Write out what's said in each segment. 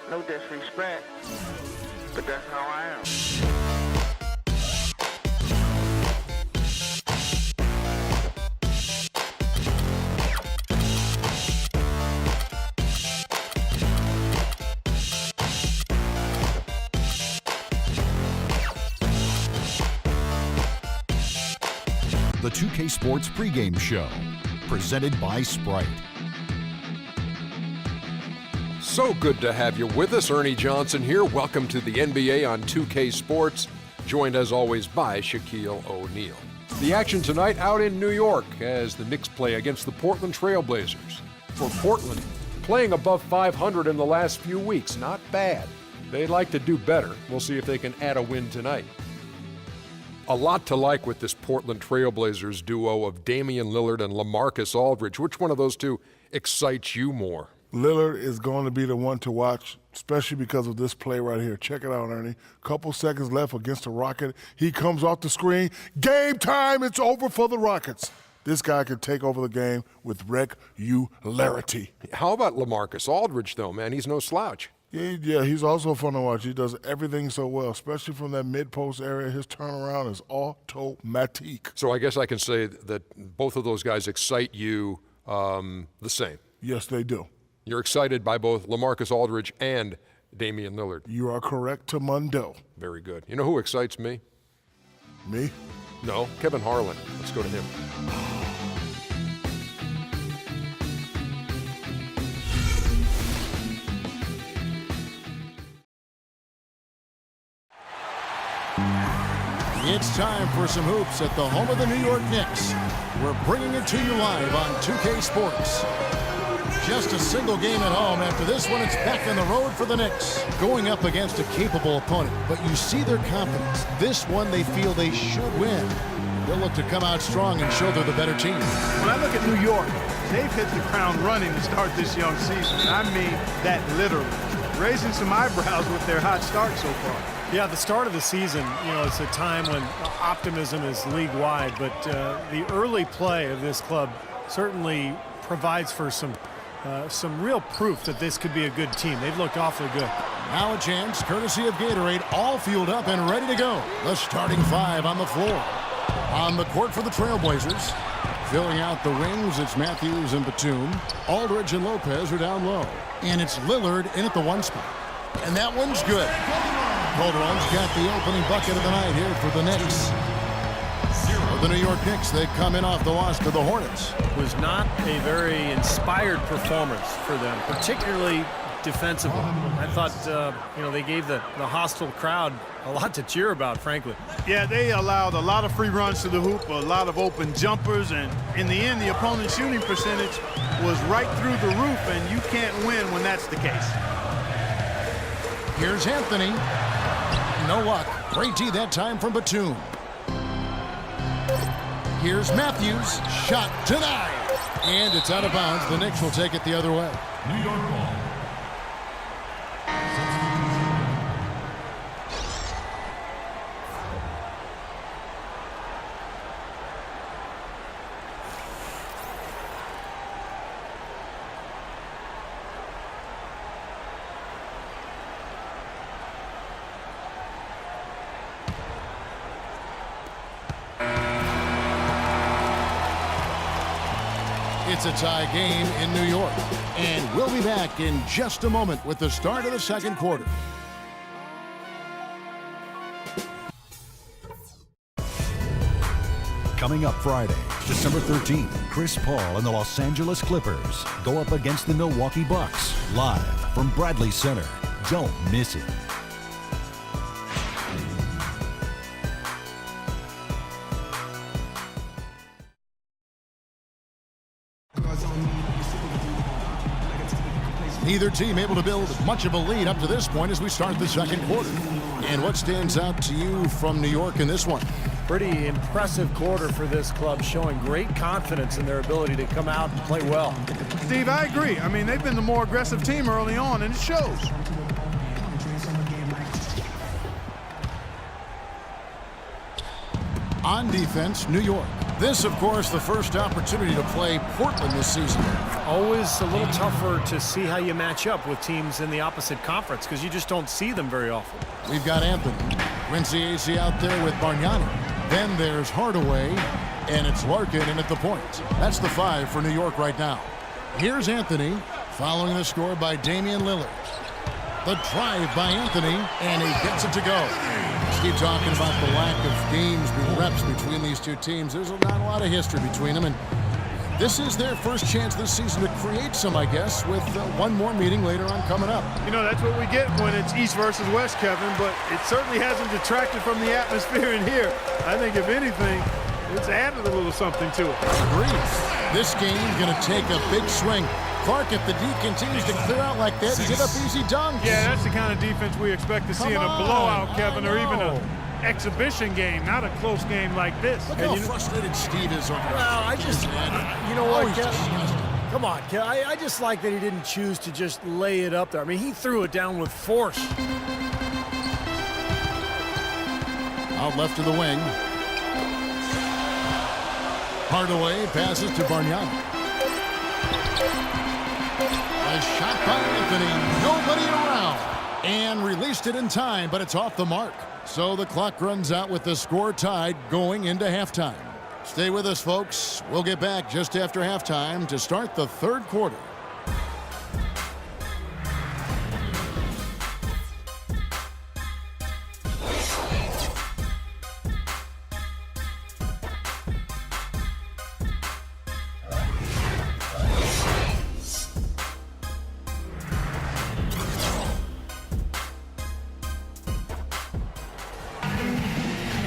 No disrespect, but that's how I am. The 2K Sports pregame show, presented by Sprite. So good to have you with us. Ernie Johnson here. Welcome to the NBA on 2K Sports, joined as always by Shaquille O'Neal. The action tonight out in New York as the Knicks play against the Portland Trail Blazers. For Portland, playing above 500 in the last few weeks, not bad. They'd like to do better. We'll see if they can add a win tonight. A lot to like with this Portland Trail Blazers duo of Damian Lillard and LaMarcus Aldridge. Which one of those two excites you more? Lillard is going to be the one to watch, especially because of this play right here. Check it out, Ernie. Couple seconds left against the Rocket. He comes off the screen. Game time. It's over for the Rockets. This guy can take over the game with regularity. How about LaMarcus Aldridge, though, man? He's no slouch. Yeah, he's also fun to watch. He does everything so well, especially from that mid-post area. His turnaround is automatic. So I guess I can say that both of those guys excite you the same. Yes, they do. You're excited by both LaMarcus Aldridge and Damian Lillard. You are correct, Tamundo. Very good. You know who excites me? Me? No, Kevin Harlan. Let's go to him. It's time for some hoops at the home of the New York Knicks. We're bringing it to you live on 2K Sports. Just a single game at home. After this one, it's back on the road for the Knicks. Going up against a capable opponent, but you see their confidence. This one, they feel they should win. They'll look to come out strong and show they're the better team. When I look at New York, they've hit the ground running to start this young season. And I mean that literally. Raising some eyebrows with their hot start so far. Yeah, the start of the season, it's a time when optimism is league-wide, but the early play of this club certainly provides for some real proof that this could be a good team. They've looked awfully good. Now a chance, courtesy of Gatorade, all fueled up and ready to go. The starting five on the floor. On the court for the Trailblazers. Filling out the wings, it's Matthews and Batum. Aldridge and Lopez are down low. And it's Lillard in at the one spot. And that one's good. Calderon's got the opening bucket of the night here for the Knicks. For the New York Knicks, they come in off the loss to the Hornets. It was not a very inspired performance for them, particularly defensively. I thought, they gave the hostile crowd a lot to cheer about, frankly. Yeah, they allowed a lot of free runs to the hoop, a lot of open jumpers, and in the end, the opponent's shooting percentage was right through the roof, and you can't win when that's the case. Here's Anthony. No luck. Great D that time from Batum. Here's Matthews. Shot denied. And it's out of bounds. The Knicks will take it the other way. New York ball. It's a tie game in New York. And we'll be back in just a moment with the start of the second quarter. Coming up Friday, December 13th, Chris Paul and the Los Angeles Clippers go up against the Milwaukee Bucks, live from Bradley Center. Don't miss it. Neither team able to build much of a lead up to this point as we start the second quarter. And what stands out to you from New York in this one? Pretty impressive quarter for this club, showing great confidence in their ability to come out and play well. Steve, I agree. I mean, they've been the more aggressive team early on, and it shows. On defense, New York. This, of course, the first opportunity to play Portland this season. Always a little tougher to see how you match up with teams in the opposite conference because you just don't see them very often. We've got Anthony. Quincy Acy out there with Bargnani. Then there's Hardaway, and it's Larkin in at the point. That's the 5 for New York right now. Here's Anthony, following the score by Damian Lillard. The drive by Anthony, and he gets it to go. Let's keep talking about the lack of games, reps between these two teams. There's not a lot of history between them, and this is their first chance this season to create some, I guess, with one more meeting later on coming up. You know, that's what we get when it's East versus West, Kevin, but it certainly hasn't detracted from the atmosphere in here. I think, if anything, it's added a little something to it. Agreed. This game going to take a big swing. Clark, if the D continues to clear out like that, get up easy dunks. Yeah, that's the kind of defense we expect to see in a blowout, Kevin, or even an exhibition game, not a close game like this. Look how frustrated Steve is over Well, I just, you know what, come on, I just like that he didn't choose to just lay it up there. I mean, he threw it down with force. Out left to the wing. Hardaway passes to Bargnani. A shot by Anthony, nobody around, and released it in time, but it's off the mark. So the clock runs out with the score tied going into halftime. Stay with us, folks. We'll get back just after halftime to start the third quarter.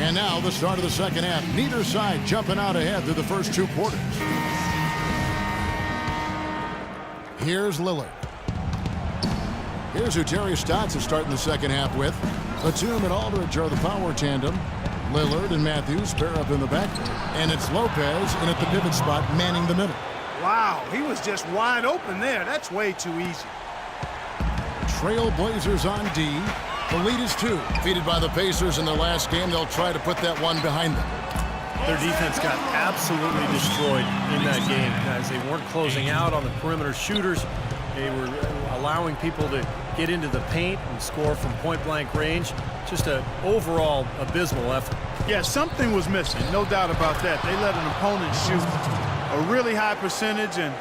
And now the start of the second half. Neither side jumping out ahead through the first 2 quarters. Here's Lillard. Here's who Terry Stotts is starting the second half with. Batum and Aldridge are the power tandem. Lillard and Matthews pair up in the back. And it's Lopez in at the pivot spot, manning the middle. Wow, he was just wide open there. That's way too easy. Trailblazers on D. The lead is 2. Defeated by the Pacers in their last game, they'll try to put that one behind them. Their defense got absolutely destroyed in that game, guys. They weren't closing out on the perimeter shooters. They were allowing people to get into the paint and score from point-blank range. Just an overall abysmal effort. Yeah, something was missing, no doubt about that. They let an opponent shoot a really high percentage, and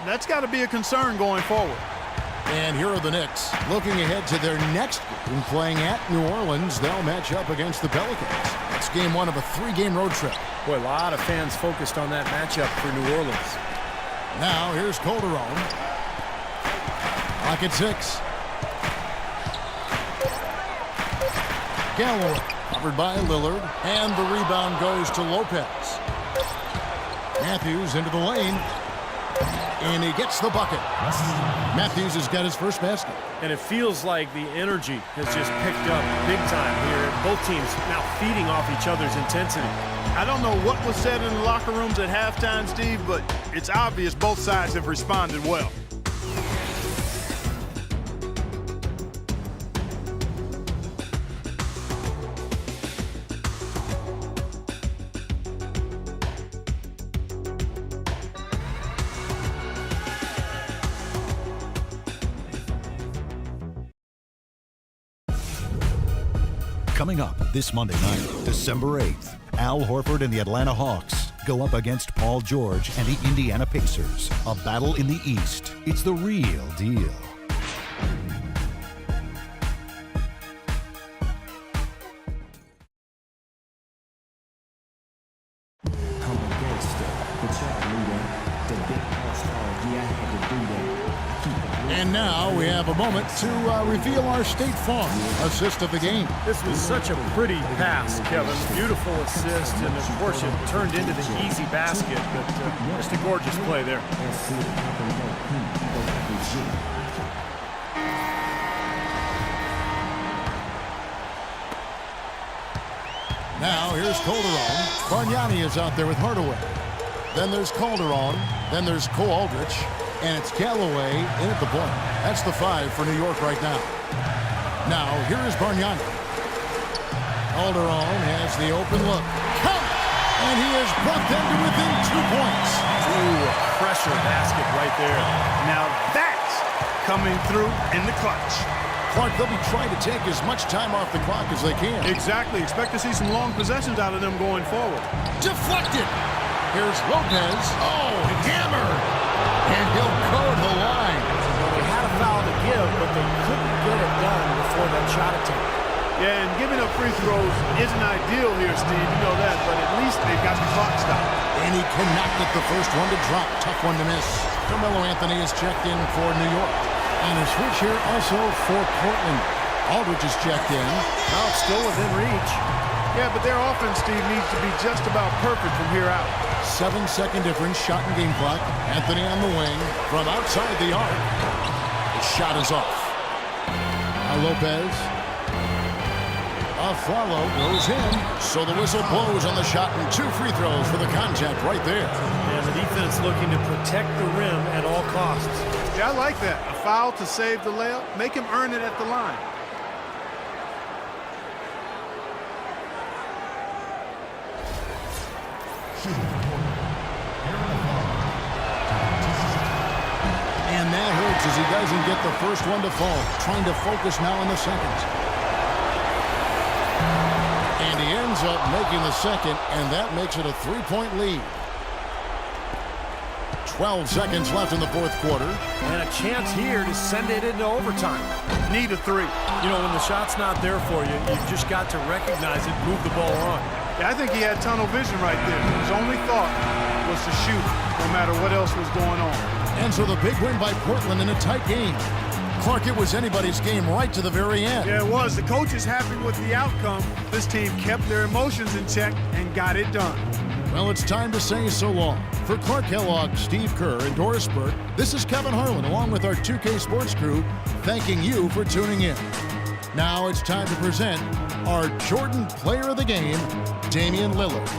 that's got to be a concern going forward. And here are the Knicks looking ahead to their next game, playing at New Orleans. They'll match up against the Pelicans. It's game 1 of a 3-game road trip. Boy, a lot of fans focused on that matchup for New Orleans. Now here's Calderon. Clock at 6. Galloway covered by Lillard, and the rebound goes to Lopez. Matthews into the lane. And he gets the bucket. Matthews has got his first basket. And it feels like the energy has just picked up big time here. Both teams now feeding off each other's intensity. I don't know what was said in the locker rooms at halftime, Steve, but it's obvious both sides have responded well. Coming up this Monday night, December 8th, Al Horford and the Atlanta Hawks go up against Paul George and the Indiana Pacers. A battle in the East. It's the real deal. And now we have a moment to reveal our State Farm assist of the game. This was such a pretty pass, Kevin. Beautiful assist, and of course it turned into the easy basket, but just a gorgeous play there. Now here's Calderon. Bargnani is out there with Hardaway. Then there's Calderon. Then there's Cole Aldrich. And it's Galloway in at the point. That's the 5 for New York right now. Now, here is Bargnani. Calderon has the open look. Count! And he has brought them to within 2 points. Ooh, a pressure basket right there. Now that's coming through in the clutch. Clark, they'll be trying to take as much time off the clock as they can. Exactly. Expect to see some long possessions out of them going forward. Deflected. Here's Lopez. Oh, hammered. And he'll go to the line. Well, they had a foul to give, but they couldn't get it done before that shot attempt. Yeah, and giving up free throws isn't ideal here, Steve. You know that, but at least they've got the clock stopped. And he cannot get the first one to drop. Tough one to miss. Carmelo Anthony is checked in for New York. And a switch here also for Portland. Aldridge is checked in. Now it's still within reach. Yeah, but their offense, Steve, needs to be just about perfect from here out. 7-second difference, shot and game clock. Anthony on the wing from outside the arc. The shot is off. Now Lopez. A follow goes in. So the whistle blows on the shot and 2 free throws for the contact right there. And the defense looking to protect the rim at all costs. Yeah, I like that. A foul to save the layup. Make him earn it at the line. And that hurts as he doesn't get the first one to fall. Trying to focus now on the second. And he ends up making the second, and that makes it a 3-point lead. 12 seconds left in the fourth quarter. And a chance here to send it into overtime. Need a 3. You know, when the shot's not there for you, you've just got to recognize it, move the ball on. Yeah, I think he had tunnel vision right there. His only thought was to shoot, no matter what else was going on. And so the big win by Portland in a tight game. Clark, it was anybody's game right to the very end. Yeah, it was. The coach is happy with the outcome. This team kept their emotions in check and got it done. Well, it's time to say so long. For Clark Kellogg, Steve Kerr, and Doris Burke, this is Kevin Harlan along with our 2K Sports crew thanking you for tuning in. Now it's time to present our Jordan Player of the Game, Damian Lillard.